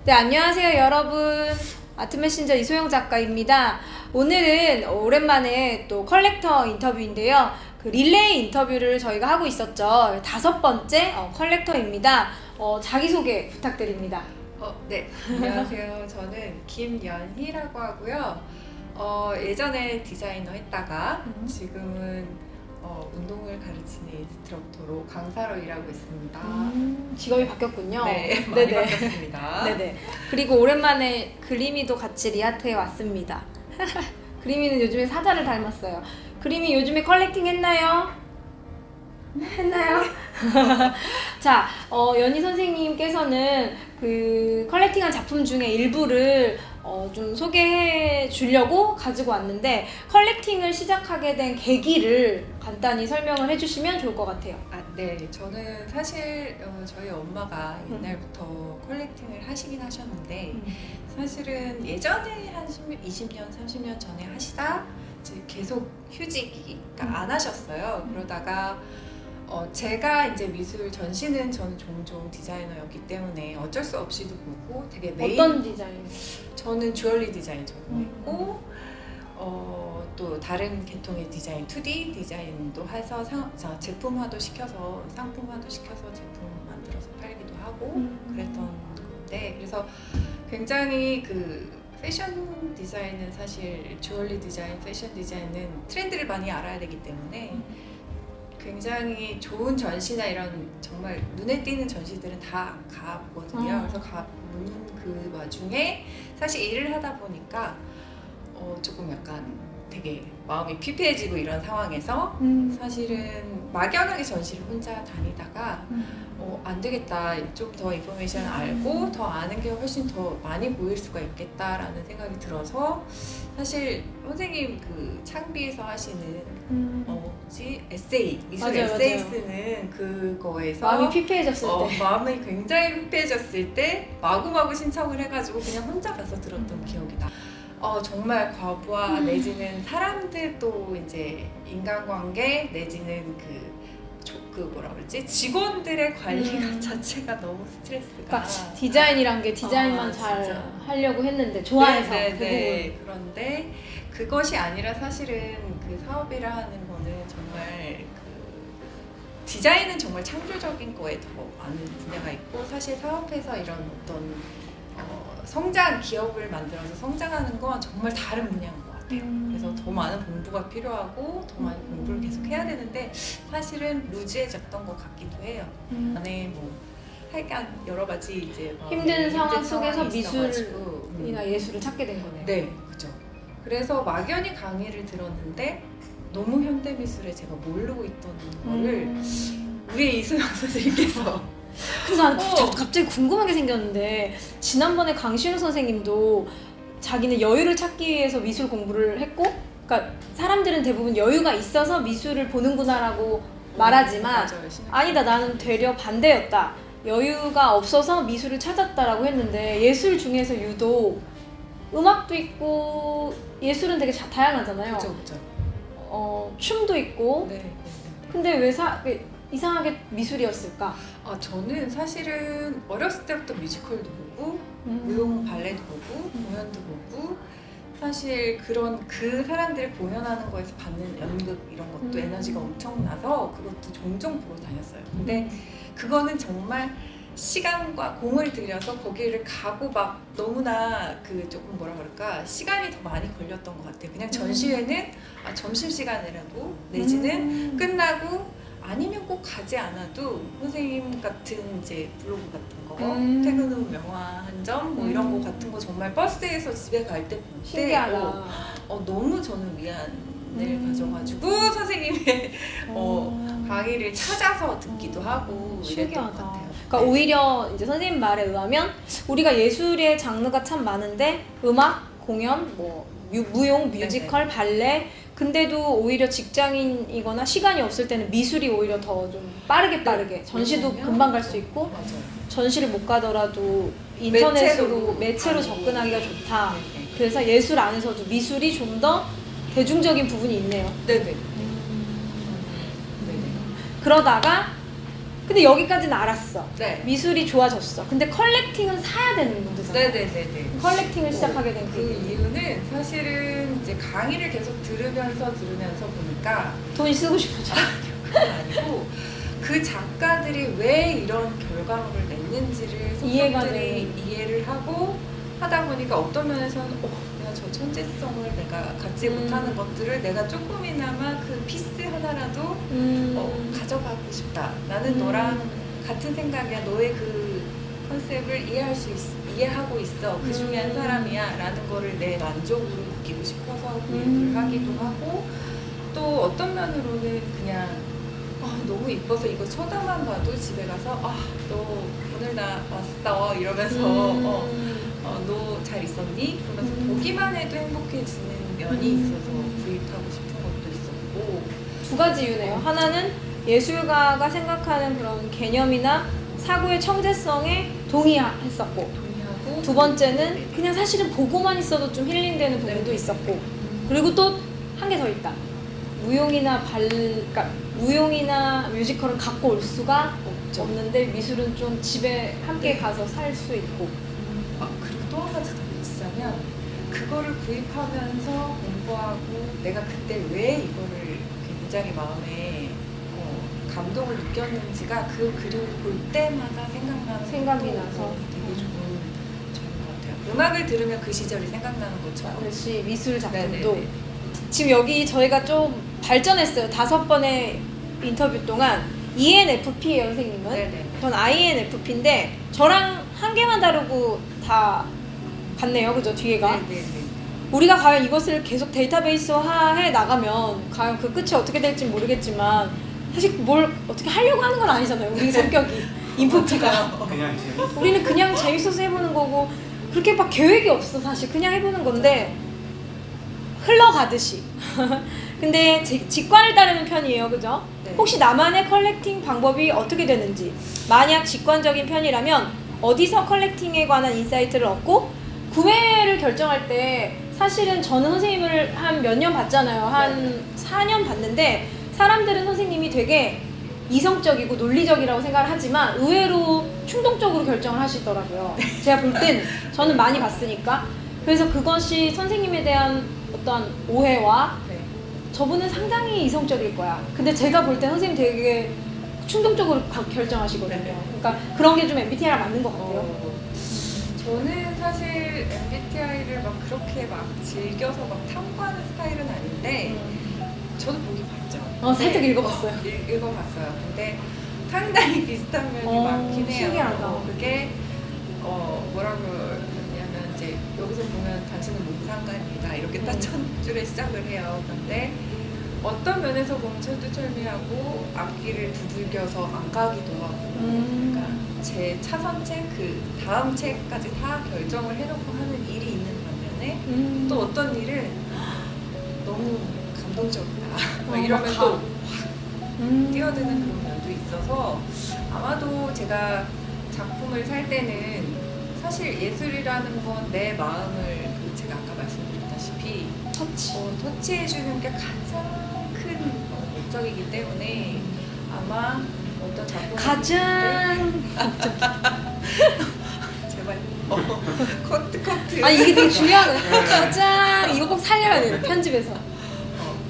네, 안녕하세요, 여러분. 아트메신저 이소영 작가입니다. 오늘은 오랜만에 또 컬렉터 인터뷰인데요. 그 릴레이 인터뷰를 저희가 하고 있었죠. 5번째 컬렉터입니다. 자기소개 부탁드립니다. 네. 안녕하세요. 저는 김연희라고 하고요. 예전에 디자이너 했다가 지금은 운동을 가르치는 인스트럭터로 강사로 일하고 있습니다. 직업이 바뀌었군요. 네, 많이 바뀌었습니다. 네네. 그리고 오랜만에 그림이도 같이 리아트에 왔습니다. 그림이는 요즘에 사자를 닮았어요. 그림이 요즘에 컬렉팅 했나요? 했나요? 자, 연희 선생님께서는 그 컬렉팅한 작품 중에 일부를 좀 소개해 주려고 가지고 왔는데, 컬렉팅을 시작하게 된 계기를 간단히 설명을 해주시면 좋을 것 같아요. 네. 저는 사실 저희 엄마가 옛날부터 컬렉팅을 하시긴 하셨는데 사실은 예전에 한 20년, 30년 전에 하시다 이제 계속 휴직이니까 안 하셨어요. 그러다가 제가 이제 미술 전시는 저는 종종 디자이너였기 때문에 어쩔 수 없이도 보고 되게 어떤 디자인? 저는 주얼리 디자인 전공했고 또 다른 계통의 디자인, 2D 디자인도 해서 제품화도 시켜서 상품화도 시켜서 제품 만들어서 팔기도 하고 그랬던 건데, 그래서 굉장히 그 패션 디자인은 사실 주얼리 디자인, 패션 디자인은 트렌드를 많이 알아야 되기 때문에 굉장히 좋은 전시나 이런 정말 눈에 띄는 전시들은 다 가보거든요. 그래서 가보는 그 와중에 사실 일을 하다 보니까 조금 약간 되게 마음이 피폐해지고 이런 상황에서 사실은 막연하게 전시를 혼자 다니다가 안 되겠다, 좀 더 인포메이션 알고 더 아는 게 훨씬 더 많이 보일 수가 있겠다라는 생각이 들어서, 사실 선생님 그 창비에서 하시는 에세이, 미술 맞아요, 에세이 맞아요. 쓰는 그거에서 마음이 피폐해졌을 때. 마음이 굉장히 피폐해졌을 때 마구마구 신청을 해가지고 그냥 혼자 가서 들었던 기억이 나. 정말 과부하 내지는 사람들도 이제 인간관계 내지는 그 뭐라 그러지? 직원들의 관리가 자체가 너무 스트레스가. 그러니까 디자인이란 게 디자인만 잘 진짜. 하려고 했는데 좋아해서 네. 그런데 그것이 아니라 사실은 그 사업이라 하는 거는 정말 디자인은 정말 창조적인 거에 더 많은 분야가 있고, 사실 사업에서 이런 어떤 성장, 기업을 만들어서 성장하는 건 정말 다른 분야인 것 같아요. 그래서 더 많은 공부가 필요하고 더 많은 공부를 계속 해야 되는데 사실은 루즈해졌던 것 같기도 해요. 안에 뭐 하여간 여러 가지 이제 힘든 상황 속에서 상황이 있어가지고, 미술이나 예술을 찾게 된 거네요. 네, 그죠. 그래서 막연히 강의를 들었는데 너무 현대미술에 제가 모르고 있던 거를 우리 이소영 선생님께서 그래서 나는 갑자기 궁금한 게 생겼는데, 지난번에 강신우 선생님도 자기는 여유를 찾기 위해서 미술 공부를 했고, 그러니까 사람들은 대부분 여유가 있어서 미술을 보는구나라고 말하지만 맞아요, 아니다, 나는 되려 반대였다, 여유가 없어서 미술을 찾았다라고 했는데, 예술 중에서 유독 음악도 있고 예술은 되게 다양하잖아요. 그죠. 춤도 있고. 네. 근데 왜 이상하게 미술이었을까? 저는 사실은 어렸을 때부터 뮤지컬도 보고 무용 발레도 보고 공연도 보고, 사실 그런 그 사람들이 공연하는 거에서 받는 연극 이런 것도 에너지가 엄청나서 그것도 종종 보러 다녔어요. 근데 그거는 정말 시간과 공을 들여서 거기를 가고 막 너무나 조금 뭐라 그럴까, 시간이 더 많이 걸렸던 것 같아요. 그냥 전시회는 점심시간이라도 내지는 끝나고, 아니면 꼭 가지 않아도 선생님 같은 이제 블로그 같은 거, 퇴근 후 명화 한 점 뭐 이런 거 같은 거 정말 버스에서 집에 갈 때 볼 때 신기하다. 너무 저는 위안을 가져가지고 선생님의 강의를 찾아서 듣기도 하고 이랬던 것 신기하다. 같아요. 그러니까 오히려 이제 선생님 말에 의하면 우리가 예술의 장르가 참 많은데 음악, 공연, 뭐 무용, 뮤지컬, 발레, 근데도 오히려 직장인이거나 시간이 없을 때는 미술이 오히려 더 좀 빠르게 전시도 금방 갈 수 있고, 맞아요. 전시를 못 가더라도 인터넷으로 매체로 접근하기가 좋다. 그래서 예술 안에서도 미술이 좀 더 대중적인 부분이 있네요. 네네. 그러다가 근데 여기까지는 알았어. 네. 미술이 좋아졌어. 근데 컬렉팅은 사야 되는 문제잖아. 네네네네. 컬렉팅을 시작하게 된 그 계기. 이유는 사실은 이제 강의를 계속 들으면서 보니까 돈이 쓰고 싶어져. 그건 아니고 그 작가들이 왜 이런 결과물을 냈는지를 이해가 속속들이 돼. 이해를 하고 하다 보니까 어떤 면에서는 내가 저 천재성을 내가 갖지 못하는 것들을 내가 조금이나마 그 피스 하나라도 가져가고 싶다. 나는 너랑 같은 생각이야. 너의 그 컨셉을 이해하고 있어. 그 중에 한 사람이야. 라는 거를 내 만족으로 느끼고 싶어서 구입을 하기도 하고 또 어떤 면으로는 그냥 너무 이뻐서 이거 쳐다만 봐도 집에 가서 너 오늘 나 왔어 이러면서 너 잘 있었니? 그러면서 보기만 해도 행복해지는 면이 있어서 구입하고 싶은 것도 있었고 두 가지 이유네요. 하나는 예술가가 생각하는 그런 개념이나 사고의 청재성에 동의했었고, 동의하고 두 번째는 그냥 사실은 보고만 있어도 좀 힐링되는 부분도 네. 있었고, 그리고 또 한 개 더 있다. 그러니까 무용이나 뮤지컬은 갖고 올 수가 없죠. 없는데 미술은 좀 집에 함께 네. 가서 살 수 있고. 그리고 또 한 가지 더 붙이자면 그거를 구입하면서 공부하고 내가 그때 왜 이거를 굉장히 마음에 감동을 느꼈는지가 그 그림을 볼 때마다 생각이 것도 나서. 되게 좋은 점인 것 같아요. 음악을 들으면 그 시절이 생각나는 것처럼. 그렇지, 미술 작품도. 네네네. 지금 여기 저희가 좀 발전했어요. 5번의 인터뷰 동안 ENFP예요, 선생님은. 네네. 전 INFP인데 저랑 한 개만 다르고 다 같네요, 그죠? 뒤에가. 네네네. 우리가 과연 이것을 계속 데이터베이스화해 나가면 과연 그 끝이 어떻게 될지 모르겠지만 사실 뭘 어떻게 하려고 하는 건 아니잖아요. 우리 성격이 인프피가. 그냥 재밌어. 우리는 그냥 재밌어서 해보는 거고 그렇게 막 계획이 없어. 사실 그냥 해보는 건데 흘러가듯이. 근데 직관을 따르는 편이에요, 그죠? 네. 혹시 나만의 컬렉팅 방법이 어떻게 되는지, 만약 직관적인 편이라면 어디서 컬렉팅에 관한 인사이트를 얻고 구매를 결정할 때 사실은 저는 선생님을 한 몇 년 봤잖아요. 한 4년 봤는데 사람들은 선생님이 되게 이성적이고 논리적이라고 생각을 하지만 의외로 충동적으로 결정을 하시더라고요. 제가 볼 땐 저는 많이 봤으니까. 그래서 그것이 선생님에 대한 어떤 오해와 네. 저분은 상당히 이성적일 거야. 근데 제가 볼 때 선생님 되게 충동적으로 결정하시거든요. 그러니까 그런 게 좀 MBTI랑 맞는 것 같아요. 저는 사실 MBTI를 막 그렇게 막 즐겨서 막 탐구하는 스타일은 아닌데 저도 보기 봤죠. 살짝 읽어봤어요. 읽어봤어요. 근데 상당히 비슷한 면이 많긴 해요. 신기하다. 그게 뭐라고 그러냐면 이제 여기서 보면 당신은 몽상가입니다. 이렇게 딱 첫 줄에 시작을 해요. 근데 어떤 면에서 보면 철두철미하고 앞길을 두들겨서 안 가기도 하고 그러니까 제 차선책 그 다음 책까지 다 결정을 해놓고 하는 일이 있는 반면에 또 어떤 일은 너무 감동적이다 막 이러면 또 확 뛰어드는 그런 면도 있어서 아마도 제가 작품을 살 때는 사실 예술이라는 건 내 마음을 제가 아까 말씀드렸다시피 터치해주는 게 가장 큰 목적이기 때문에 아마 어떤 작품 가장 제발 커트 아니 이게 되게 중요한 거예요. 가장 이거 꼭 살려야 돼요, 편집에서.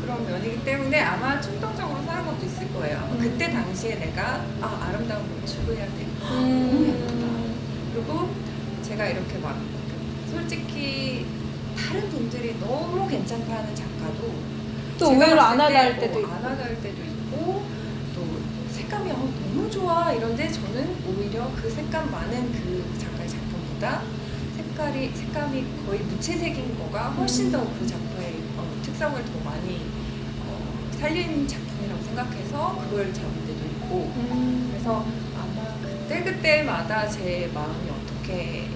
그런 면이기 때문에 아마 충동적으로 사는 것도 있을 거예요. 그때 당시에 내가 아름다운 걸 추구해야 돼. 너무 예쁘다. 그리고 제가 이렇게 막 솔직히 다른 분들이 너무 괜찮다 하는 작가도 또 제가 의외로 안 봤을 때 와닿을 때도 있고. 안 와닿을 때도 있고 또 색감이 너무 좋아 이런데 저는 오히려 그 색감 많은 그 작가의 작품보다 색감이 거의 무채색인 거가 훨씬 더 그 작가의 특성을 더 많이 살린 작품이라고 생각해서 그걸 잡을 때도 있고 그래서 아마 그때마다 제 마음이 어떻게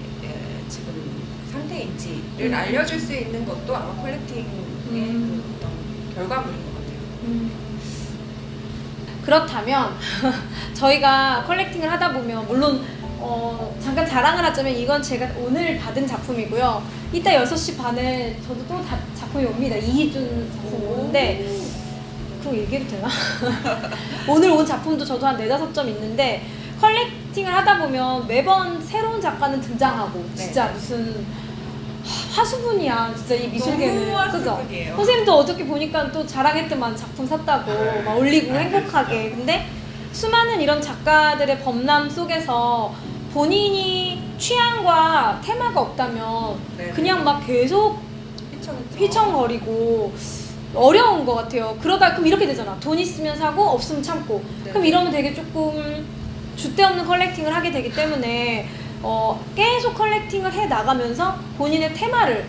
지금 상태인지를 알려줄 수 있는 것도 아마 컬렉팅의 그 어떤 결과물인 것 같아요. 그렇다면 저희가 컬렉팅을 하다 보면 물론 잠깐 자랑을 하자면 이건 제가 오늘 받은 작품이고요. 이따 6시 반에 저도 또 작품이 옵니다. 이희준 작품이 오는데 작품 얘기해도 되나? 오늘 온 작품도 저도 한 4-5점 있는데 컬렉팅을 하다 보면 매번 새로운 작가는 등장하고 진짜 무슨 화수분이야 진짜 이 미술계는. 너무 그죠? 화수분이에요. 선생님도 어저께 보니까 또 자랑했더만 작품 샀다고 막 올리고 행복하게. 근데 수많은 이런 작가들의 범람 속에서 본인이 취향과 테마가 없다면 네. 그냥 막 계속 휘청휘청. 휘청거리고 어려운 것 같아요. 그러다 그럼 이렇게 되잖아. 돈 있으면 사고 없으면 참고. 네. 그럼 이러면 되게 조금 줏대없는 컬렉팅을 하게 되기 때문에 계속 컬렉팅을 해 나가면서 본인의 테마를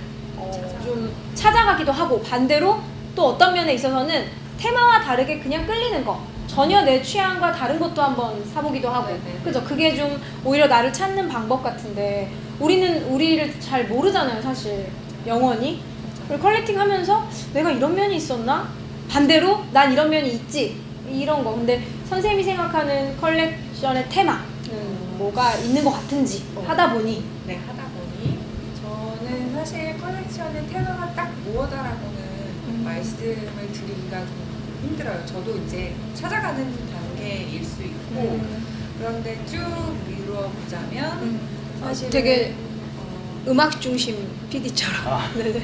좀 찾아가기도 하고, 반대로 또 어떤 면에 있어서는 테마와 다르게 그냥 끌리는 거, 전혀 내 취향과 다른 것도 한번 사보기도 하고. 네네. 그죠? 그게 좀 오히려 나를 찾는 방법 같은데 우리는 우리를 잘 모르잖아요 사실 영원히. 그리고 컬렉팅 하면서 내가 이런 면이 있었나? 반대로 난 이런 면이 있지, 이런 거. 근데 선생님이 생각하는 컬렉션의 테마는 뭐가 있는 것 같은지 하다 보니. 네, 하다 보니 저는 사실 컬렉션의 테마가 딱 무엇이라고는 말씀을 드리기가 좀 힘들어요. 저도 이제 찾아가는 단계일 수 있고 그런데 쭉 미루어 보자면 사실 되게 음악 중심 PD처럼. 네네.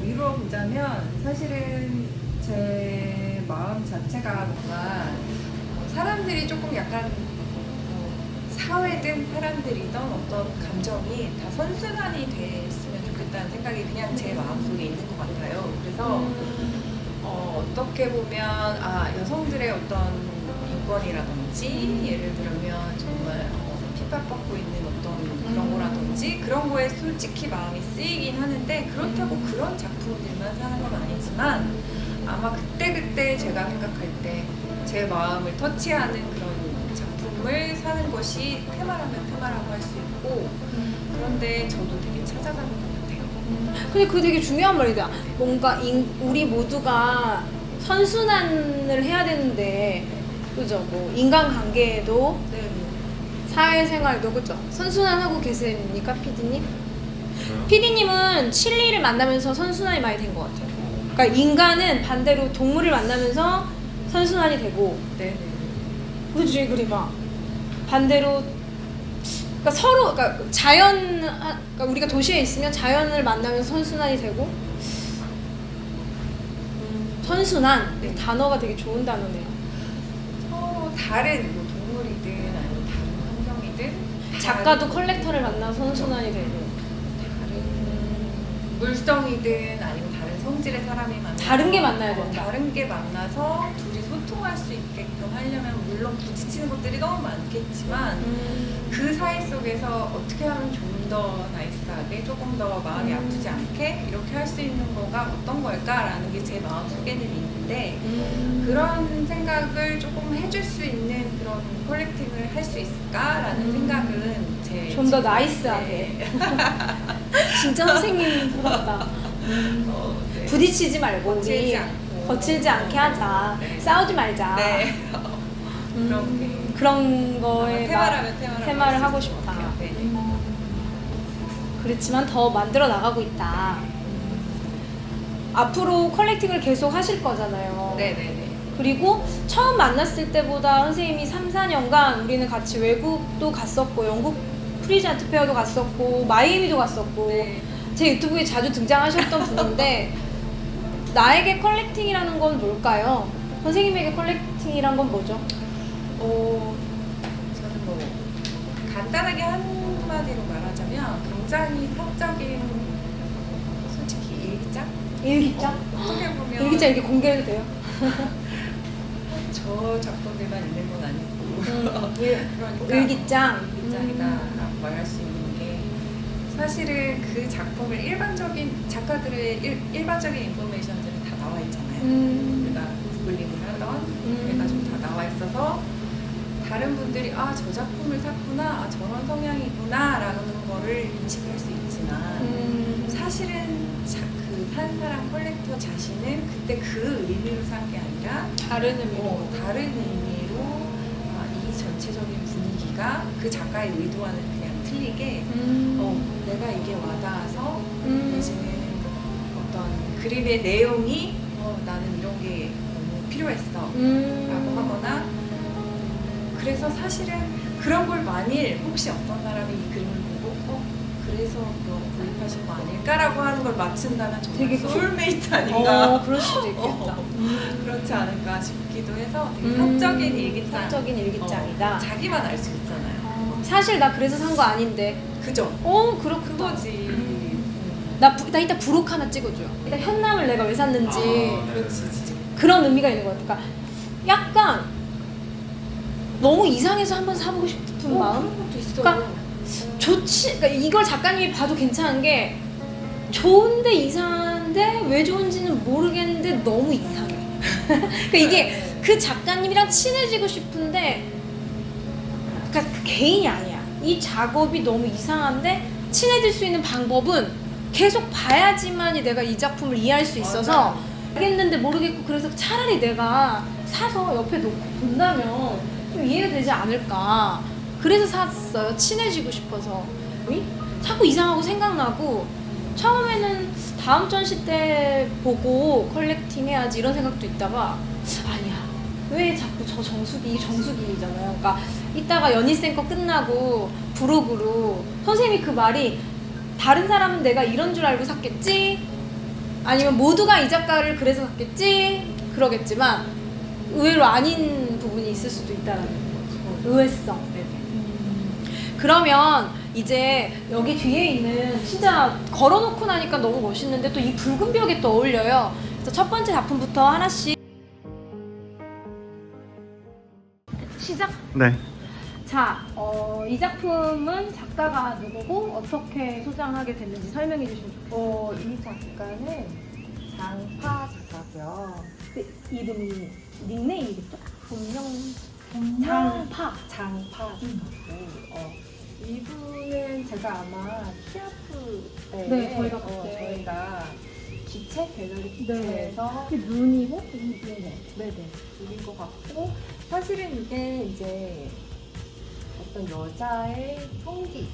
미루어 보자면 사실은 제 마음 자체가 뭔가 사람들이 조금 약간 사회든 사람들이든 어떤 감정이 다 선순환이 됐으면 좋겠다는 생각이 그냥 제 마음속에 있는 것 같아요. 그래서 어떻게 보면 여성들의 어떤 인권이라든지 예를 들면 정말 핍박받고 있는 어떤 그런 거라든지 그런 거에 솔직히 마음이 쓰이긴 하는데 그렇다고 그런 작품들만 사는 건 아니지만 아마 그때그때 제가 생각할 때 제 마음을 터치하는 그런 작품을 사는 것이 테마라면 테마라고 할 수 있고 그런데 저도 되게 찾아가는 것 같아요. 근데 그게 되게 중요한 말이다. 뭔가 우리 모두가 선순환을 해야 되는데, 그죠? 뭐 인간관계에도 네. 사회생활도, 그죠? 선순환하고 계십니까, PD님? PD님은 칠리를 만나면서 선순환이 많이 된 것 같아요. 그러니까 인간은 반대로 동물을 만나면서 선순환이 되고, 네네. 그지? 그러니까 반대로, 그러니까 서로, 그러니까 그러니까 우리가 도시에 있으면 자연을 만나면서 선순환이 되고, 선순환, 네. 단어가 되게 좋은 단어네요. 서로 다른 뭐 동물이든 아니면 다른 환경이든 작가도 컬렉터를 만나서 선순환이 되고, 다른 물성이든 아니면 다른 성질의 사람이 만나서 다른 게 만나야 된다. 다른 게 만나서 둘이 소통할 수 있게끔 하려면 물론 부딪히는 것들이 너무 많겠지만 그 사이 속에서 어떻게 하면 좀 더 나이스하게 조금 더 마음이 아프지 않게 이렇게 할 수 있는 거가 어떤 걸까라는 게 제 마음속에는 있는데 그런 생각을 조금 해줄 수 있는 그런 컬렉팅을 할 수 있을까라는 생각은 제 좀 더 지금- 나이스하게. 네. 진짜 선생님 부럽다. 네. 부딪히지 말고 거칠지 우리 않고. 거칠지 않게 하자. 네. 싸우지 말자. 네. 그런 게 그런 거에 테마라면 테마라고 테마를 할수 하고 있을 것 싶다. 같아요. 네. 그렇지만 더 만들어 나가고 있다. 앞으로 컬렉팅을 계속 하실 거잖아요. 네네네. 그리고 처음 만났을 때보다 선생님이 3-4년간 우리는 같이 외국도 갔었고, 영국 프리즈 아트 페어도 갔었고, 마이애미도 갔었고, 네. 제 유튜브에 자주 등장하셨던 분인데 나에게 컬렉팅이라는 건 뭘까요? 선생님에게 컬렉팅이란 건 뭐죠? 저는 뭐 간단하게 한마디로 말하자면 굉장히 사적인 솔직히 일기장? 일기장? 어떻게 보면 일기장 이렇게 공개해도 돼요? 저 작품들만 있는 건 아니고 그러니까 일기장. 일기장이다라고 말할 수 있는 게 사실은 그 작품을 일반적인 작가들의 일반적인 인포메이션들은 다 나와 있잖아요. 우리가 구글링을 하던 그래가지고 다 나와 있어서 다른 분들이 저 작품을 샀구나, 저런 성향이구나 라는 거를 인식할 수 있지만 사실은 그 산 사람 컬렉터 자신은 그때 그 의미로 산 게 아니라 다른 의미로. 다른 의미로 이 전체적인 분위기가 그 작가의 의도와는 그냥 틀리게 내가 이게 와닿아서 내지는 어떤 그림의 내용이 나는 이런 게 너무 필요했어 라고 하거나, 그래서 사실은 그런 걸 만일 혹시 어떤 사람이 이 그림을 보고 그래서 그거 구입하신 거 아닐까라고 하는 걸 맞춘다면 정말 되게 소울메이트 아닌가. 그럴 수도 있겠다. 그렇지 않을까 싶기도 해서 되게 사적인 일기장. 사적인 일기장이다. 자기만 알 수 있잖아요. 사실 나 그래서 산 거 아닌데. 그죠? 그렇구나. 그거지. 나 이따 부록 하나 찍어줘요. 일단 현남을 내가 왜 샀는지. 그렇지, 진짜. 그런 의미가 있는 것 같아. 그러니까 약간 너무 이상해서 한번 사보고 싶은 마음? 그런 것도 있어. 그러니까 좋지. 그러니까 이걸 작가님이 봐도 괜찮은 게 좋은데 이상한데 왜 좋은지는 모르겠는데 너무 이상해. 그러니까 이게 그 작가님이랑 친해지고 싶은데, 그러니까 그 개인이 아니야. 이 작업이 너무 이상한데 친해질 수 있는 방법은 계속 봐야지만이 내가 이 작품을 이해할 수 있어서 알겠는데 모르겠고, 그래서 차라리 내가 사서 옆에 놓고 본다면 좀 이해가 되지 않을까. 그래서 샀어요. 친해지고 싶어서. 자꾸 이상하고 생각나고, 처음에는 다음 전시 때 보고 컬렉팅 해야지 이런 생각도 있다가, 아니야, 왜 자꾸 저 정수기, 정수기잖아요. 그러니까 이따가 연희쌤 거 끝나고 브로그로 선생님이 그 말이, 다른 사람은 내가 이런 줄 알고 샀겠지, 아니면 모두가 이 작가를 그래서 샀겠지 그러겠지만 의외로 아닌 부분이 있을 수도 있다는 거죠. 의외성. 그러면 이제 여기 뒤에 있는, 진짜 걸어놓고 나니까 너무 멋있는데 또 이 붉은 벽에 또 어울려요. 그래서 첫 번째 작품부터 하나씩 시작? 네. 자, 이 작품은 작가가 누구고 어떻게 소장하게 됐는지 설명해 주시면 좋겠어요. 이 작가는 장파 작가고요. 이름이, 닉네임이겠죠? 본명 장파 장파. 작가고 이분은 제가 아마 키아프 때 네, 저희가 그때. 저희가 기체 갤러리 네. 기체에서 눈이고? 네네 그린 것 같고, 사실은 이게 이제 어떤 여자의 성기를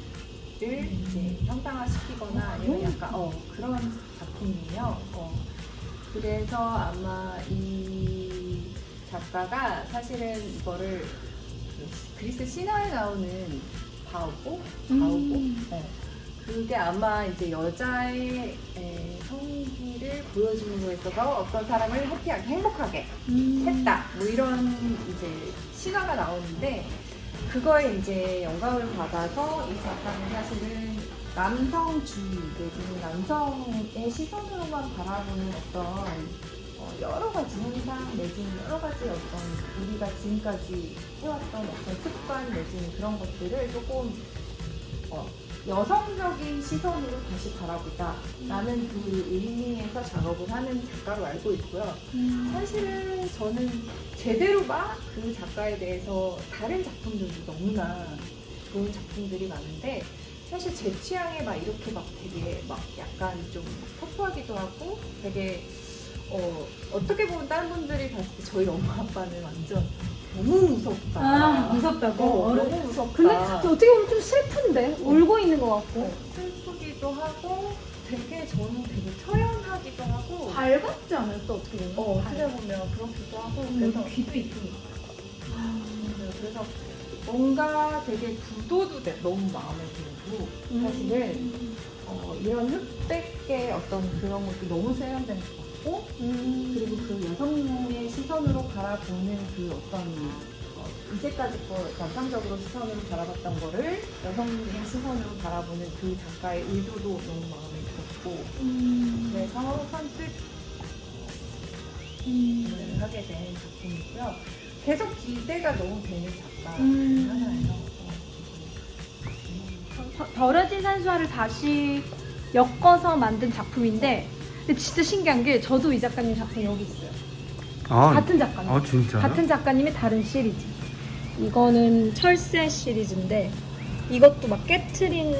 이제 형상화시키거나 아니면 약간 그런 작품이에요. 그래서 아마 이 작가가 사실은 이거를 그리스 신화에 나오는 바오고, 네. 그게 아마 이제 여자의 성기를 보여주는 거에 있어서 어떤 사람을 해피하게, 행복하게 했다, 뭐 이런 이제 신화가 나오는데, 그거에 이제 영감을 받아서 이 작가는 사실은 남성주의 내지는 남성의 시선으로만 바라보는 어떤 여러 가지 현상 내지는 여러 가지 어떤 우리가 지금까지 해왔던 어떤 습관 내지는 그런 것들을 조금 여성적인 시선으로 다시 바라보자 라는 그 의미에서 작업을 하는 작가로 알고 있고요. 사실은 저는 제대로 막 그 작가에 대해서 다른 작품들도 너무나 좋은 작품들이 많은데, 사실 제 취향에 막 이렇게 막 되게 막 약간 좀 터프하기도 하고, 되게 어떻게 보면 다른 분들이 봤을 때 저희 엄마 아빠는 완전 너무 무섭다. 무섭다고? 너무 무섭다. 근데 어떻게 보면 좀 슬픈데? 울고 있는 것 같고. 슬프기도 하고 되게 저는 되게 처연하기도 하고, 밝았지 않아요? 또 어떻게 보면? 어떻게 보면 그렇기도 하고, 그래서 귀도 이쁘니까. 그래서 뭔가 되게 구도도 너무 마음에 들고, 사실은 이런 흑백의 어떤 그런 것도 너무 세련된 것 같고, 그리고 그 여성의 시선으로 바라보는 그 어떤 이제까지 남성적으로 시선으로 바라봤던 거를 여성의 시선으로 바라보는 그 작가의 의도도 너무 마음에 들었고, 그래서 선뜻 하게 된 작품이고요. 계속 기대가 너무 되는 작가 하나예요. 버려진 산수화를 다시 엮어서 만든 작품인데, 근데 진짜 신기한 게 저도 이 작가님 작품 여기 있어요. 같은 작가님. 진짜요? 같은 작가님의 다른 시리즈. 이거는 철새 시리즈인데, 이것도 막 깨트린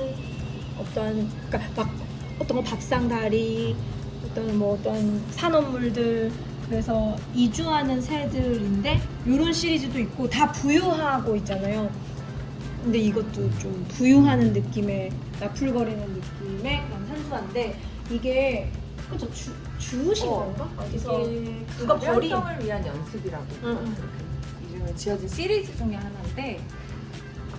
어떤, 그러니까 막 어떤 거 밥상다리, 어떤 산업물들, 그래서 이주하는 새들인데 이런 시리즈도 있고 다 부유하고 있잖아요. 근데 이것도 좀 부유하는 느낌의, 나풀거리는 느낌의 그런 산수화인데, 이게 그죠? 주우신 건가? 어디서 이게 누가 버린? 가변성을 위한 연습이라고 응. 이름을 지어진 시리즈 중에 하나인데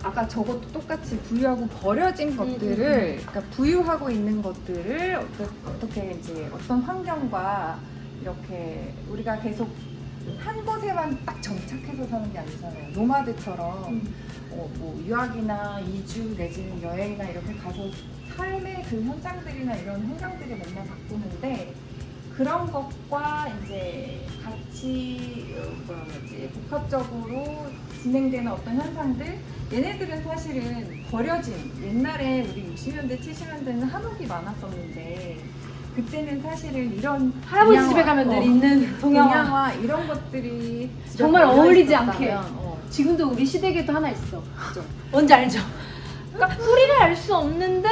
아까 저것도 똑같이 부유하고 버려진 것들을 그러니까 부유하고 있는 것들을 어떻게 이제 어떤 환경과 이렇게 우리가 계속 한 곳에만 딱 정착해서 사는 게 아니잖아요. 노마드처럼 뭐 유학이나 이주 내지는 여행이나 이렇게 가서 삶의 그 현장들이나 이런 환경들이 맨날 바꾸는데 그런 것과 이제 같이 뭐라 그러지 복합적으로 진행되는 어떤 현상들 얘네들은 사실은 버려진 옛날에 우리 60년대 70년대는 한옥이 많았었는데 그때는 사실은 이런 할아버지 동양화, 집에 가면 늘 있는 동양화. 동양화 이런 것들이 정말 걸려 어울리지 있었다면, 않게. 지금도 우리 시댁에도 하나 있어. 그죠. 뭔지 알죠? 그러니까 소리를 알 수 없는데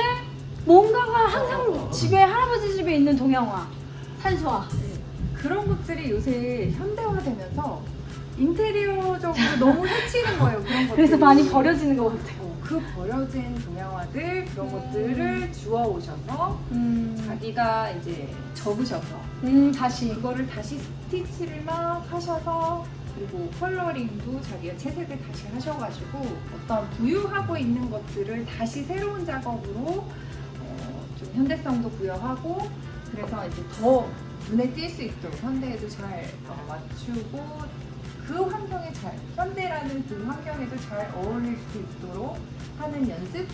뭔가가 항상 집에 할아버지 집에 있는 동양화, 산수화. 그런 것들이 요새 현대화되면서 인테리어적으로 너무 해치는 거예요. 그런 것들이. 그래서 많이 버려지는 것 같아요. 그 버려진 동양화들 그런 것들을 주워 오셔서 음, 자기가 이제 접으셔서 다시. 이거를 다시 스티치를 막 하셔서 그리고 컬러링도 자기가 채색을 다시 하셔가지고 어떤 부유하고 있는 것들을 다시 새로운 작업으로 좀 현대성도 부여하고 그래서 이제 더 눈에 띌 수 있도록 현대에도 잘 맞추고 그 환경에 잘 현대라는 그 환경에도 잘 어울릴 수 있도록 하는 연습?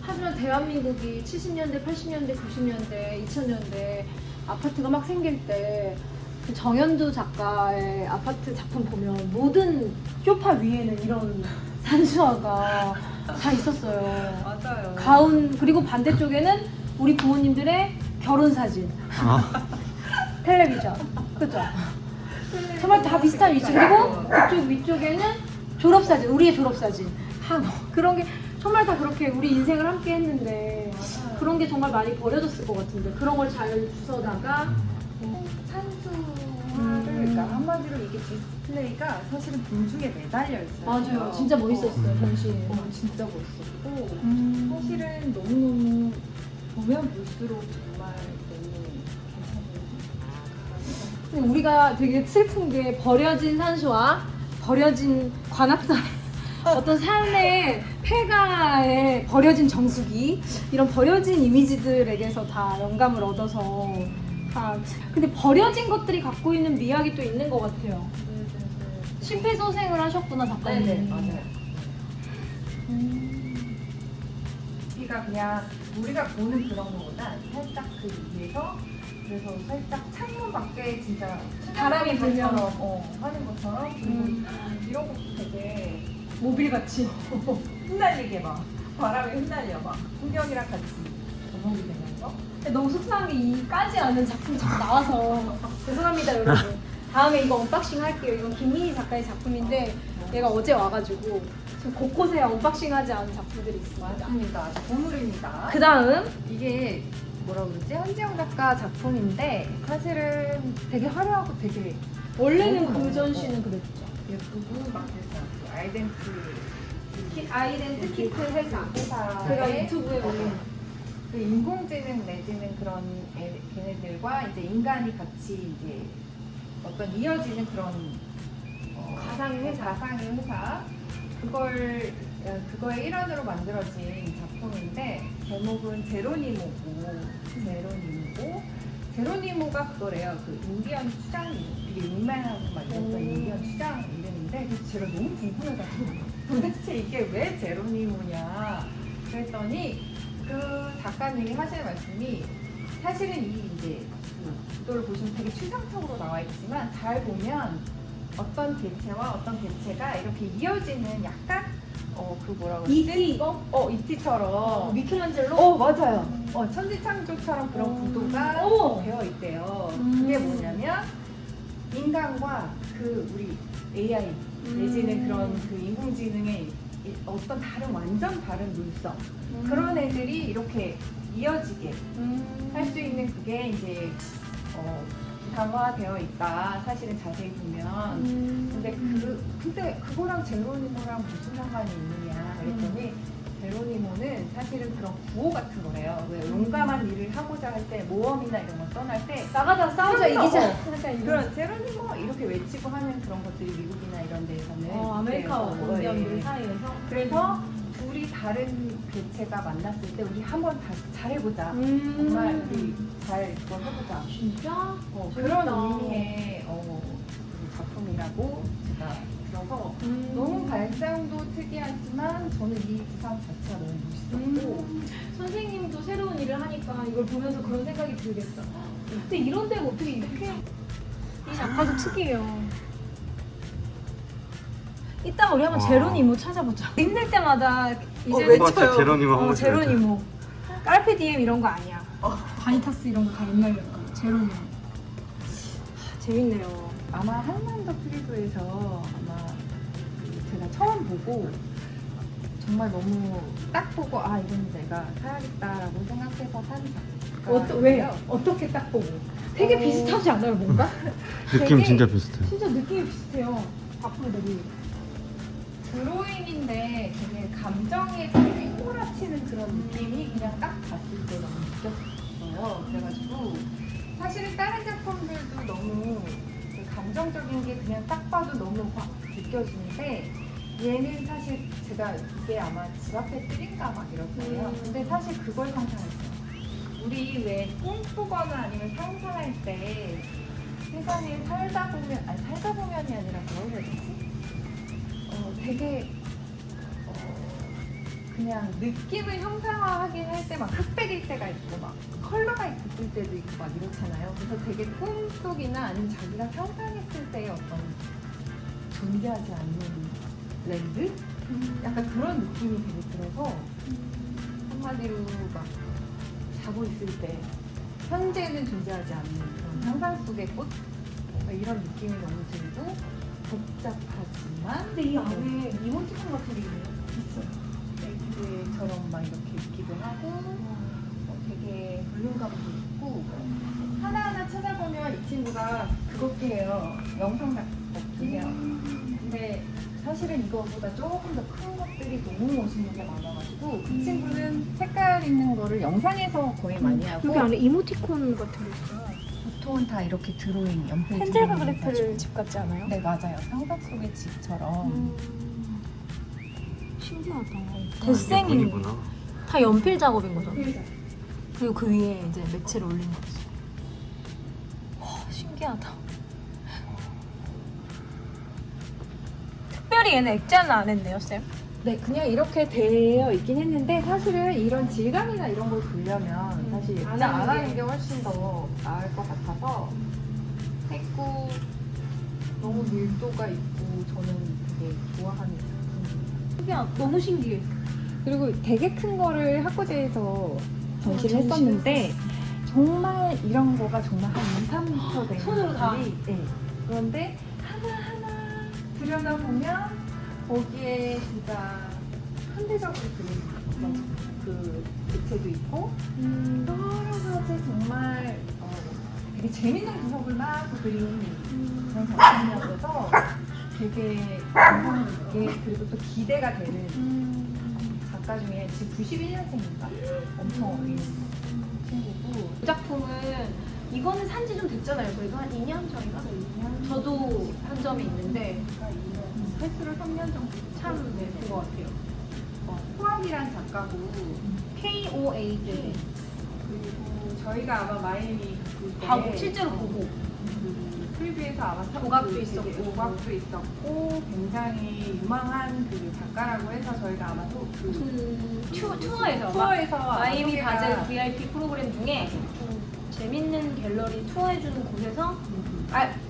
하지만 대한민국이 70년대, 80년대, 90년대, 2000년대 아파트가 막 생길 때그 정현두 작가의 아파트 작품 보면 모든 쇼파 위에는 이런 산수화가 다 있었어요. 맞아요. 가운 그리고 반대쪽에는 우리 부모님들의 결혼 사진, 텔레비전, 그죠? 정말 다 비슷한 위치. 그리고 그쪽 위쪽에는 졸업 사진, 우리의 졸업 사진. 뭐 그런 게 정말 다 그렇게 우리 인생을 함께 했는데 그런 게 정말 많이 버려졌을 것 같은데 그런 걸 잘 주워다가 산수화를 그러니까 한마디로 이게 디스플레이가 사실은 공중에 매달려 있어요. 맞아요. 진짜 멋있었어요, 당시에. 진짜 멋있었고 사실은 너무너무 보면 볼수록 정말 너무 괜찮은 근데 우리가 되게 슬픈 게 버려진 산수와 버려진 관악산 어떤 삶의 폐가에 버려진 정수기 이런 버려진 이미지들에게서 다 영감을 얻어서 근데 버려진 것들이 갖고 있는 미학이 또 있는 것 같아요. 심폐소생을 하셨구나 작가님. 네네 맞아요. 우리가 그냥 우리가 보는 그런 것보다 살짝 그 위에서 그래서 살짝 창문 밖에 진짜 바람이 불면. 하는 것처럼 그리고 이런 것도 되게 모빌같이. 흩날리게 막 바람에 흩날려 막 풍경이랑 같이 조성이 되면서 너무 속상한 게 이 까지 않은 작품이 자꾸 나와서 죄송합니다 여러분. 다음에 이거 언박싱 할게요. 이건 김민희 작가의 작품인데 얘가 어제 와가지고 지금 곳곳에 언박싱하지 않은 작품들이 있습니다. 맞습니다. 아주 보물입니다. 그 다음 이게 뭐라 그러지? 한지영 작가 작품인데 사실은 되게 화려하고 되게 원래는 너무 그 전시는 그랬죠. 예쁘고 막 그래서 아이덴티 키트 회사. 회사에 제가 유튜브에 올린. 그 인공지능 내지는 그런 걔네들과 이제 인간이 같이 이제 어떤 이어지는 그런 가상의 회사. 가상의 회사 그거의 일환으로 만들어진 작품인데 제목은 제로니모가 그거래요. 그 인디언 추장 이게 윙맨하고 만들었던 인디언 추장 이름인데 그래서 제가 너무 궁금해가지고 도대체 이게 왜 제로니모냐 그랬더니 그 작가님이 하시는 말씀이 사실은 이 이제 그 구도를 보시면 되게 추상적으로 나와 있지만 잘 보면 어떤 개체와 어떤 개체가 이렇게 이어지는 약간 그 뭐라 그러지? E.T. 이거? E.T.처럼 미켈란젤로? 맞아요. 천지창조처럼 그런 구도가 어머. 되어 있대요. 그게 뭐냐면 인간과 그 우리 AI 내지는 그런 그 인공지능의 어떤 완전 다른 물성 그런 애들이 이렇게 이어지게 할 수 있는 그게 이제 기상화되어 있다. 사실은 자세히 보면. 근데 그거랑 제로니모랑 무슨 상관이 있느냐 그랬더니 제로니모는 사실은 그런 구호 같은 거래요. 왜 용감한 일을 하고자 할 때 모험이나 이런 거 떠날 때 나가자 싸우자 이기자. 약간 이런. 그런 제로니모 이렇게 외치고 하는 그런 것들이 미국이나 이런 데에서는 아메리카 있대요. 원년들 예. 사이에서. 그래서 둘이 다른 개체가 만났을 때 우리 한번 다시 잘해보자. 정말 우리 잘 그걸 해보자. 진짜? 그런 재밌다. 의미의 그 작품이라고 제가 들어서 너무 발상도 특이하지만 저는 이 구상 자체가 너무 멋있었고 선생님도 새로운 일을 하니까 이걸 보면서 그런 생각이 들겠다. 근데 이런 데가 어떻게 이렇게 이 작가도 특이해요. 이따 우리 한번 와. 제로니모 찾아보자. 힘들 때마다 이제는 왜 맞아, 쳐요? 제로니모 하고 싶어요. 제로니모. 깔페 디엠 이런 거 아니야. 바니타스 이런 거 다 옛날 거. 제로니모. 재밌네요. 아마 한란더 프리브에서 아마 제가 처음 보고 정말 너무 딱 보고 아 이건 내가 사야겠다라고 생각해서 산 작가. 왜? 어떻게 딱 보고? 되게 비슷하지 않아요, 뭔가? 느낌 되게- 진짜 비슷해. 진짜 느낌이 비슷해요. 작품들이. 드로잉인데 되게 감정에 되게 휘몰아치는 그런 느낌이 그냥 딱 봤을 때 너무 느꼈어요. 그래가지고 사실은 다른 작품들도 너무 그 감정적인 게 그냥 딱 봐도 너무 확 느껴지는데 얘는 사실 제가 이게 아마 집 앞에 뜰인가 막 이럴 거예요. 근데 사실 그걸 상상했어요. 우리 왜 꿈꾸거나 아니면 상상할 때 세상에 살다 보면 아니 살다 보면이 아니라 뭐라고 해야 되지? 되게 그냥 느낌을 형상화하긴 할 때 막 흑백일 때가 있고 막 컬러가 있을 때도 있고 막 이렇잖아요. 그래서 되게 꿈속이나 아니면 자기가 상상했을 때의 어떤 존재하지 않는 랜드? 약간 그런 느낌이 되게 들어서 한마디로 막 자고 있을 때 현재는 존재하지 않는 그런 상상 속의 꽃? 이런 느낌이 너무 들고 복잡하지만 근데 이 안에 이모티콘 같은 게 있어요. 애기들처럼 막 이렇게 있기도 하고 되게 볼륨감도 있고 하나하나 찾아보면 이 친구가 그것해요. 영상 작업이에요. 근데 사실은 이거보다 조금 더 큰 것들이 너무 멋있는 게 많아가지고 그 친구는 색깔 있는 거를 영상에서 거의 많이 하고 여기 안에 이모티콘 같은 게 있어요. 보통은 다 이렇게 드로잉 연필 헨젤과 드로잉 그레텔 해가지고. 집 같지 않아요? 네 맞아요. 상상 속의 집처럼 신기하다. 이게 데생이 문이구나. 다 연필 작업인 거잖아요. 그리고 그 위에 이제 매체를 올린 거지. 와, 신기하다. 특별히 얘는 액자는 안 했네요, 쌤. 네, 그냥 이렇게 되어 있긴 했는데 사실은 이런 질감이나 이런 걸 보려면 사실 안 액자 안 하는 하는 게 게 훨씬 더 나을 것 같아서 했고 너무 밀도가 있고 저는 되게 좋아하는 작품이에요. 신기하다. 너무 신기해. 그리고 되게 큰 거를 학구제에서 전시를 했었는데 정말 이런 거가 정말 한 2, 3m 되는 손으로 다? 것들이, 네. 그런데 하나하나 들여다보면 거기에 진짜 현대적으로 그린 그 개체도 있고 여러 가지 정말 되게 재밌는 구석을 막 그린 그런 작품이어서 되게 인상 깊게 그리고 또 기대가 되는 작가 중에 지금 91년생인가? 엄청 어린 친구고 이 작품은 이거는 산지 좀 됐잖아요. 저희가 한 2년 전인가? 저도 한 점이 있는데 횟수로 3년 정도 참 된 것 같아요. 포항이란 작가고 KOAD. 그리고 저희가 아마 마이애미 갔을 때 하고 실제로 보고. 그 프리뷰에서 아마 조각도 되게 있었고. 조각도 있었고 굉장히 유망한 그 작가라고 해서 저희가 아마 투어에서 투어에서 마이애미 소개가- 바젤 VIP 프로그램 중에 재밌는 갤러리 투어해주는 곳에서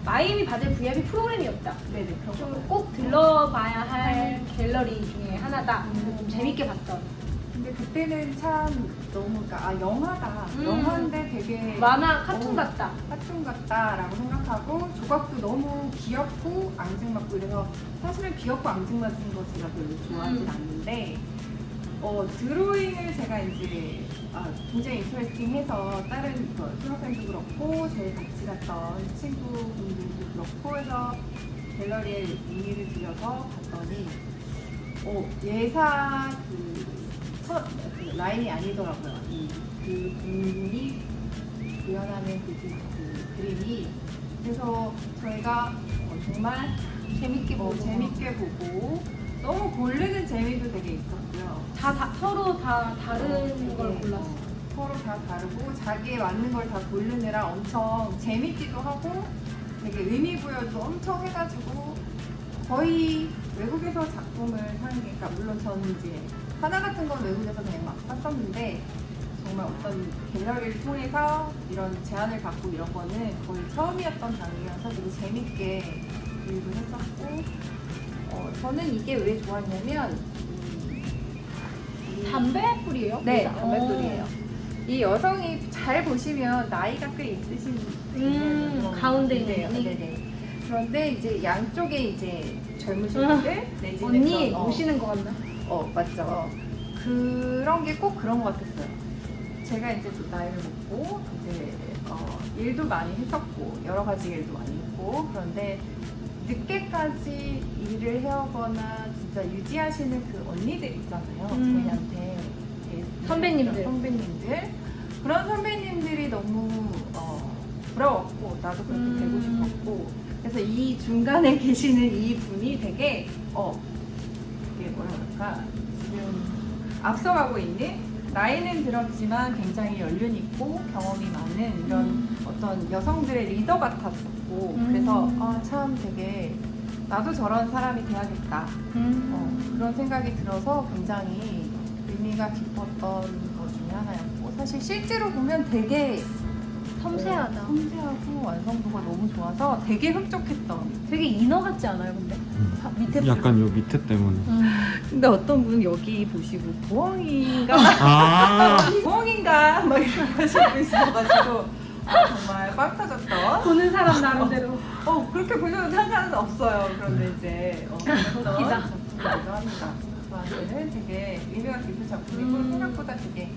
마이애미 바젤 VIP 프로그램이었다. 네네 그런 거. 꼭 들러봐야 할 갤러리 중에 하나다. 좀 재밌게 봤던. 근데 그때는 참 너무 그러니까 영화다. 영화인데 되게 만화 카툰 같다. 카툰 같다라고 생각하고 조각도 너무 귀엽고 앙증맞고 이래서 사실은 귀엽고 앙증맞은 거 제가 별로 좋아하진 않는데 드로잉을 제가 이제 굉장히 인터레스팅해서 다른 수학생도 그렇고 저희 같이 갔던 친구분들도 그렇고 해서 갤러리에 문의를 드려서 봤더니 예사 그 그 라인이 아니더라고요. 그 분이 구현하는 그 그림이. 그래서 저희가 정말 재밌게 보고. 재밌게 보고 너무 고르는 재미도 되게 있었고요. 서로 다 다른 네. 걸 골랐어. 서로 다 다르고 자기에 맞는 걸 다 고르느라 엄청 재밌기도 하고 되게 의미부여도 엄청 해가지고 거의 외국에서 작품을 사는 게, 그러니까 물론 저는 이제 하나 같은 건 외국에서 그냥 막 샀었는데 정말 어떤 갤러리를 통해서 이런 제안을 받고 이런 거는 거의 처음이었던 단계여서 되게 재밌게 교육을 했었고 저는 이게 왜 좋았냐면 담배 뿌리예요? 네, 담배불이에요. 이 여성이 잘 보시면 나이가 꽤 있으신 그런 가운데 있는 분이에요. 분이? 네네. 그런데 이제 양쪽에 이제 젊으신 분들 내지는 언니 좀, 오시는 거 같나? 맞죠. 그런 게 꼭 그런 것 같았어요. 제가 이제 또 나이를 먹고 이제 일도 많이 했었고 여러 가지 일도 많이 했고 그런데 늦게까지 일을 해오거나 진짜 유지하시는 그 언니들 있잖아요. 저희한테 선배님들 그런 선배님들이 너무 부러웠고 나도 그렇게 되고 싶었고 그래서 이 중간에 계시는 이 분이 되게 이게 뭐라 그럴까 지금 앞서가고 있는 나이는 들었지만 굉장히 연륜 있고 경험이 많은 이런 어떤 여성들의 리더 같았었고 그래서 참 되게 나도 저런 사람이 돼야겠다 그런 생각이 들어서 굉장히 의미가 깊었던 것 중에 하나였고 사실 실제로 보면 되게 섬세하다. 섬세하고 완성도가 너무 좋아서 되게 흡족했던. 되게 인어 같지 않아요, 근데? 밑에 약간 요 밑에 때문에. 근데 어떤 분 여기 보시고 부엉인가? 아, 부엉인가? 막 이렇게 하실 분 있어가지고 정말 빵 터졌던. 보는 사람 나름대로. 그렇게 보셔도 상관은 없어요. 그런데 이제 웃기다. 작품이기도 합니다. 저한테는 되게 의미가 깊은 작품이고 생각보다 되게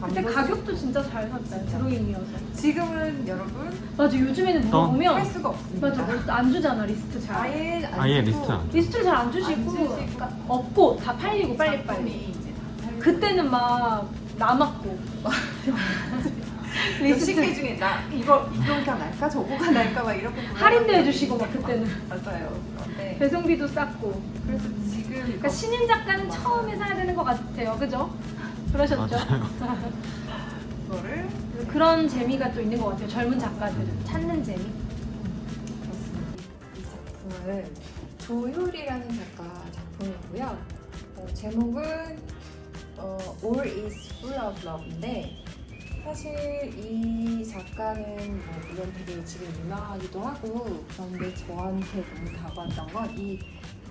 근데 가격도 진짜 잘 샀어요, 드로잉이어서. 지금은 여러분 맞아, 요즘에는 할 물어보면 수가 없습니다. 맞아, 뭐안 주잖아, 리스트 잘. 아예 안 아예 쓰고 리스트 안. 리스트를 잘 안 주시고, 안 주시고. 그러니까 없고 다 팔리고 작품이 빨리빨리. 이제 다 팔리고. 그때는 막 남았고. 몇십 개 중에 나 이거가 날까 저거가 날까 막 이렇게 할인도 해주시고 막 그때는. 맞아요. 그런데 배송비도 쌌고. 그래서 지금 그러니까 신인 작가는 처음에 사야 되는 것 같아요, 그죠? 그러셨죠? 이거를 그런 재미가 또 있는 것 같아요, 젊은 작가들은. 찾는 재미. 그렇습니다. 이 작품은 조효리라는 작가 작품이고요. 제목은 All is Full of Love인데 사실 이 작가는 물론 되게 지금 유명하기도 하고 그런데 저한테 너무 다가왔던 건 이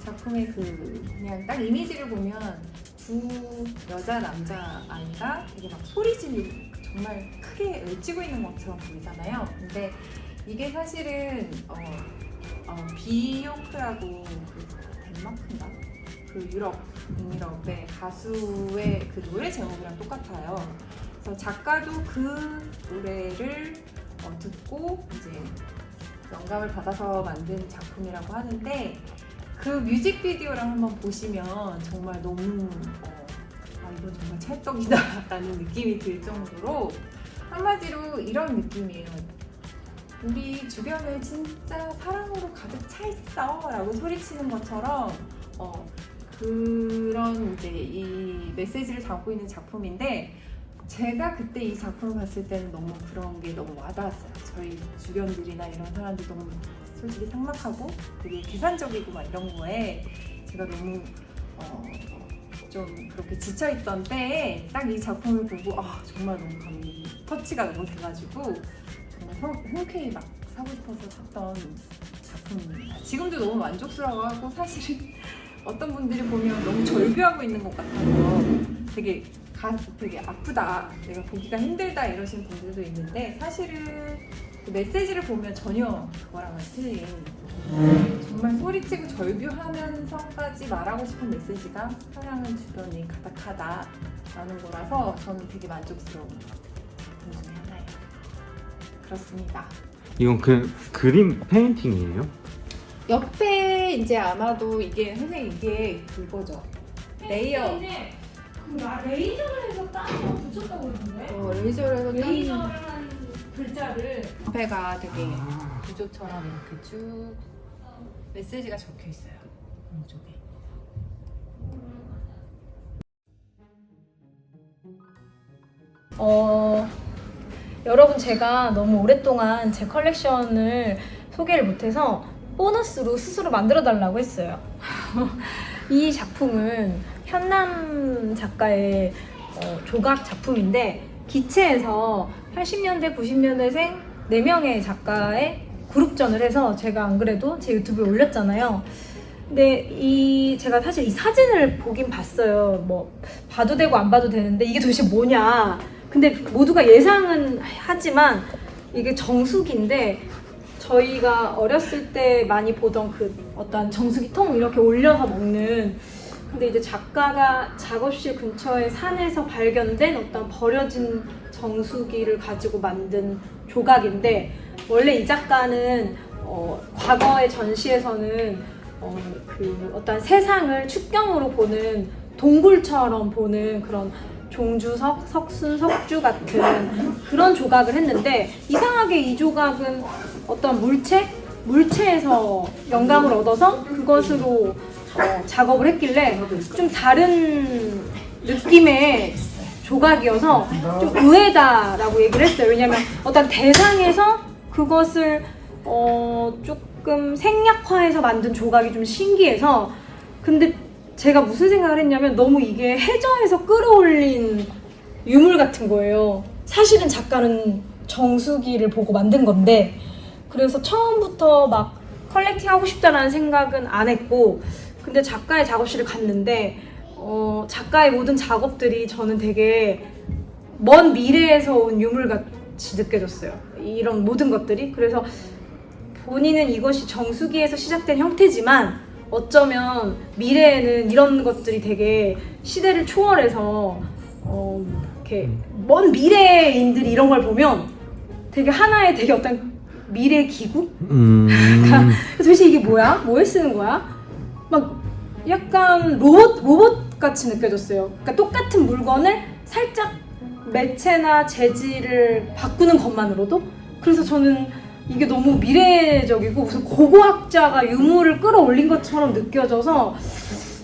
작품의 그냥 딱 이미지를 보면 두 여자 남자 아이가 되게 막 소리 지르고 정말 크게 외치고 있는 것처럼 보이잖아요. 근데 이게 사실은 비요크라고 그 덴마크인가? 그 북유럽의 가수의 그 노래 제목이랑 똑같아요. 그래서 작가도 그 노래를 듣고 이제 영감을 받아서 만든 작품이라고 하는데 그 뮤직비디오랑 한번 보시면 정말 너무 이건 정말 찰떡이다라는 느낌이 들 정도로 한마디로 이런 느낌이에요. 우리 주변에 진짜 사랑으로 가득 차 있어라고 소리치는 것처럼 그런 이제 이 메시지를 담고 있는 작품인데 제가 그때 이 작품을 봤을 때는 너무 그런 게 너무 와닿았어요. 저희 주변들이나 이런 사람들 너무 솔직히 삭막하고 되게 계산적이고 막 이런 거에 제가 너무 좀 그렇게 지쳐있던 때에 딱 이 작품을 보고 정말 너무 터치가 너무 돼가지고 정말 흔쾌히 막 사고 싶어서 샀던 작품입니다. 지금도 너무 만족스러워하고 사실은 어떤 분들이 보면 너무 절규하고 있는 것 같아서 되게 아프다, 내가 보기가 힘들다 이러신 분들도 있는데 사실은 그 메시지를 보면 전혀 그거랑은 틀린 정말 소리치고 절규하면서까지 말하고 싶은 메시지가 사랑은 주변에 가득하다라는 거라서 저는 되게 만족스러운 작품 중에 하나예요. 그렇습니다. 이건 그림 페인팅이에요? 옆에 이제 아마도 이게 선생님 이게 그거죠. 레이어. 레이저를 해서 따로 붙였다고 그러는데? 레이저로 레이저를 한 글자를 카페가 되게 아. 구조처럼 이렇게 쭉 메시지가 적혀 있어요. 오른쪽에. 여러분 제가 너무 오랫동안 제 컬렉션을 소개를 못해서 보너스로 스스로 만들어 달라고 했어요. 이 작품은 현남 작가의 조각 작품인데 기체에서 80년대, 90년대생 4명의 작가의 그룹전을 해서 제가 안 그래도 제 유튜브에 올렸잖아요. 근데 제가 사실 이 사진을 보긴 봤어요. 뭐 봐도 되고 안 봐도 되는데 이게 도대체 뭐냐. 근데 모두가 예상은 하지만 이게 정수기인데 저희가 어렸을 때 많이 보던 그 어떤 정수기 통 이렇게 올려서 먹는, 근데 이제 작가가 작업실 근처의 산에서 발견된 어떤 버려진 정수기를 가지고 만든 조각인데, 원래 이 작가는 과거의 전시에서는 그 어떤 세상을 축경으로 보는, 동굴처럼 보는 그런 종주석, 석순, 석주 같은 그런 조각을 했는데, 이상하게 이 조각은 어떤 물체에서 영감을 얻어서 그것으로 작업을 했길래 좀 다른 느낌의 조각이어서 좀 의외다라고 얘기를 했어요. 왜냐면 어떤 대상에서 그것을 조금 생략화해서 만든 조각이 좀 신기해서. 근데 제가 무슨 생각을 했냐면 너무 이게 해저에서 끌어올린 유물 같은 거예요. 사실은 작가는 정수기를 보고 만든 건데, 그래서 처음부터 막 컬렉팅 하고 싶다라는 생각은 안 했고, 근데 작가의 작업실을 갔는데 작가의 모든 작업들이 저는 되게 먼 미래에서 온 유물같이 느껴졌어요. 이런 모든 것들이. 그래서 본인은 이것이 정수기에서 시작된 형태지만 어쩌면 미래에는 이런 것들이 되게 시대를 초월해서 이렇게 먼 미래인들이 이런 걸 보면 되게 하나의 되게 어떤 미래 기구? 그러니까 도대체 이게 뭐야? 뭐에 쓰는 거야? 막 약간 로봇 같이 느껴졌어요. 그러니까 똑같은 물건을 살짝 매체나 재질을 바꾸는 것만으로도. 그래서 저는 이게 너무 미래적이고 무슨 고고학자가 유물을 끌어올린 것처럼 느껴져서,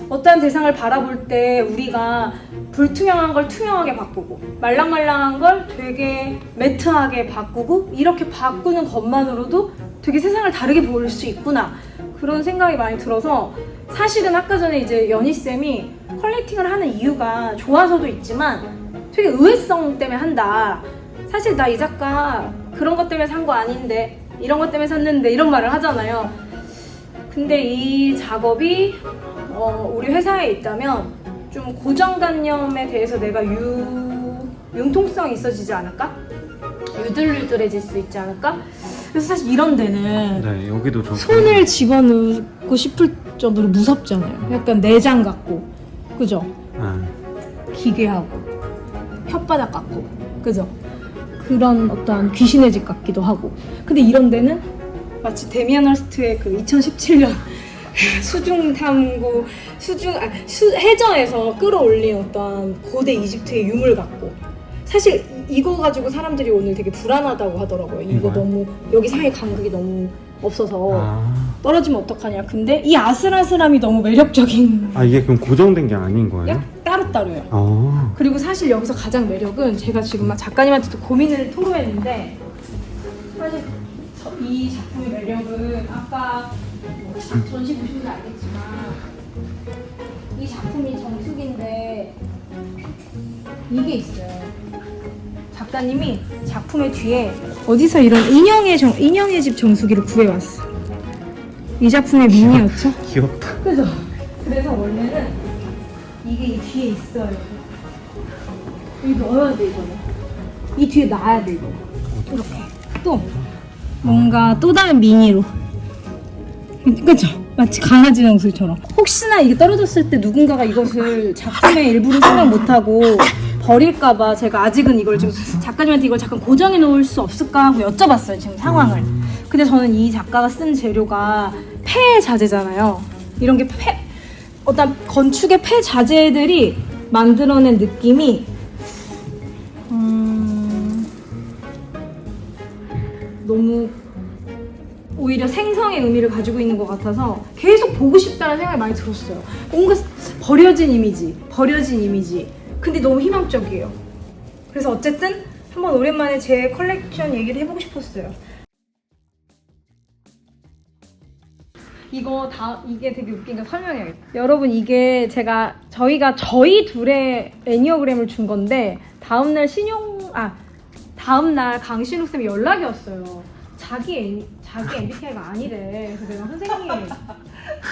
어떠한 대상을 바라볼 때 우리가 불투명한 걸 투명하게 바꾸고 말랑말랑한 걸 되게 매트하게 바꾸고 이렇게 바꾸는 것만으로도 되게 세상을 다르게 볼 수 있구나, 그런 생각이 많이 들어서. 사실은 아까 전에 이제 연희쌤이 컬렉팅을 하는 이유가 좋아서도 있지만 되게 의외성 때문에 한다. 사실 나 이 작가 그런 것 때문에 산 거 아닌데, 이런 것 때문에 샀는데, 이런 말을 하잖아요. 근데 이 작업이 우리 회사에 있다면 좀 고정관념에 대해서 내가 융통성이 있어지지 않을까? 유들유들해질 수 있지 않을까? 그래서 사실 이런 데는 네, 여기도 좀 손을 집어넣고 싶을 정도로 무섭잖아요. 약간 내장 같고, 그죠? 기괴하고 혓바닥 같고, 그죠? 그런 어떤 귀신의 집 같기도 하고. 근데 이런 데는 마치 데미안 허스트의 그 2017년 수중탐구 해저에서 끌어올린 어떤 고대 이집트의 유물 같고. 사실 이거 가지고 사람들이 오늘 되게 불안하다고 하더라고요. 이거 이거요? 너무 여기 사이 간극이 너무 없어서 떨어지면 어떡하냐. 근데 이 아슬아슬함이 너무 매력적인. 이게 그럼 고정된 게 아닌 거예요? 따로따로요. 그리고 사실 여기서 가장 매력은, 제가 지금 막 작가님한테도 고민을 토로했는데, 사실 이 작품의 매력은 아까 전시 보시면 알겠지만 이 작품이 정수기인데 이게 있어요. 작가님이 작품의 뒤에 어디서 이런 인형의 집 정수기를 구해왔어. 이 작품의 미니어처? 귀엽다. 그죠? 그래서 원래는 이게 이 뒤에 있어요. 여기 넣어야 돼, 이거는. 이 뒤에 놔야 돼, 이거. 이렇게. 또 뭔가 또 다른 미니로. 그죠? 마치 강아지 정수기처럼. 혹시나 이게 떨어졌을 때 누군가가 이것을 작품의 일부로 생각 못하고 버릴까봐 제가 아직은 이걸 좀 작가님한테 이걸 잠깐 고정해 놓을 수 없을까 하고 여쭤봤어요, 지금 상황을. 근데 저는 이 작가가 쓴 재료가 폐 자재잖아요. 이런 게 어떤 건축의 폐 자재들이 만들어낸 느낌이 너무 오히려 생성의 의미를 가지고 있는 것 같아서 계속 보고 싶다는 생각이 많이 들었어요. 뭔가 버려진 이미지. 근데 너무 희망적이에요. 그래서 어쨌든 한번 오랜만에 제 컬렉션 얘기를 해보고 싶었어요. 이게 되게 웃긴 거 설명해야겠다. 여러분, 이게 저희가 저희 둘의 애니어그램을 준 건데 다음날 강신욱 쌤이 연락이 왔어요. 자기 MBTI가 아니래. 그래서 내가 선생님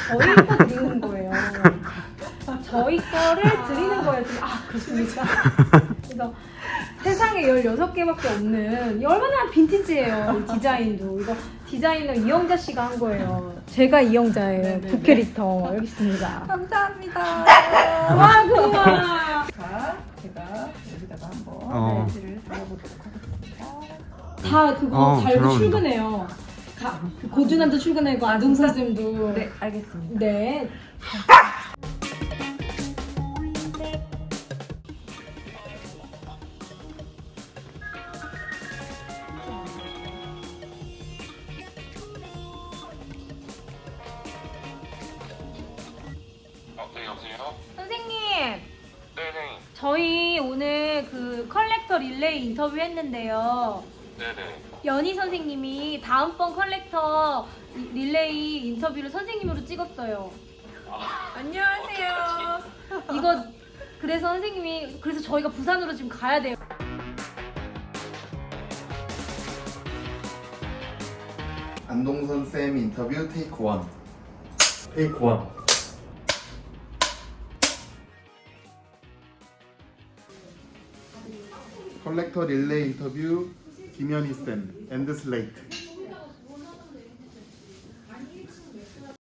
저희 거 드리는 거예요. 저희 거를 드리는 거예요. 그렇습니다. 그래서 세상에 16개밖에 없는 얼마나 빈티지예요. 이 디자인도. 이거 디자이너 이영자 씨가 한 거예요. 제가 이영자예요. 네네네. 부캐릭터. 여기 있습니다. 감사합니다. 와, 고마워. 자, 제가 여기다가 한번 어. 렌즈를 달아보도록 하겠습니다. 다 그거 잘 달고 나온다. 출근해요. 고준환도 출근하고 아동선 쌤도. 네, 알겠습니다. 네. 네, 여보세요? 선생님, 네네. 저희 오늘 그 컬렉터 릴레이 인터뷰 했는데요. 네네. 연희 선생님이 다음번 컬렉터 릴레이 인터뷰를 선생님으로 찍었어요. 안녕하세요. 이거 그래서 저희가 부산으로 지금 가야 돼요. 안동선 쌤 인터뷰 테이크 1. 테이크 원. 컬렉터 릴레이 인터뷰 김현희 쌤 엔드 슬레이트.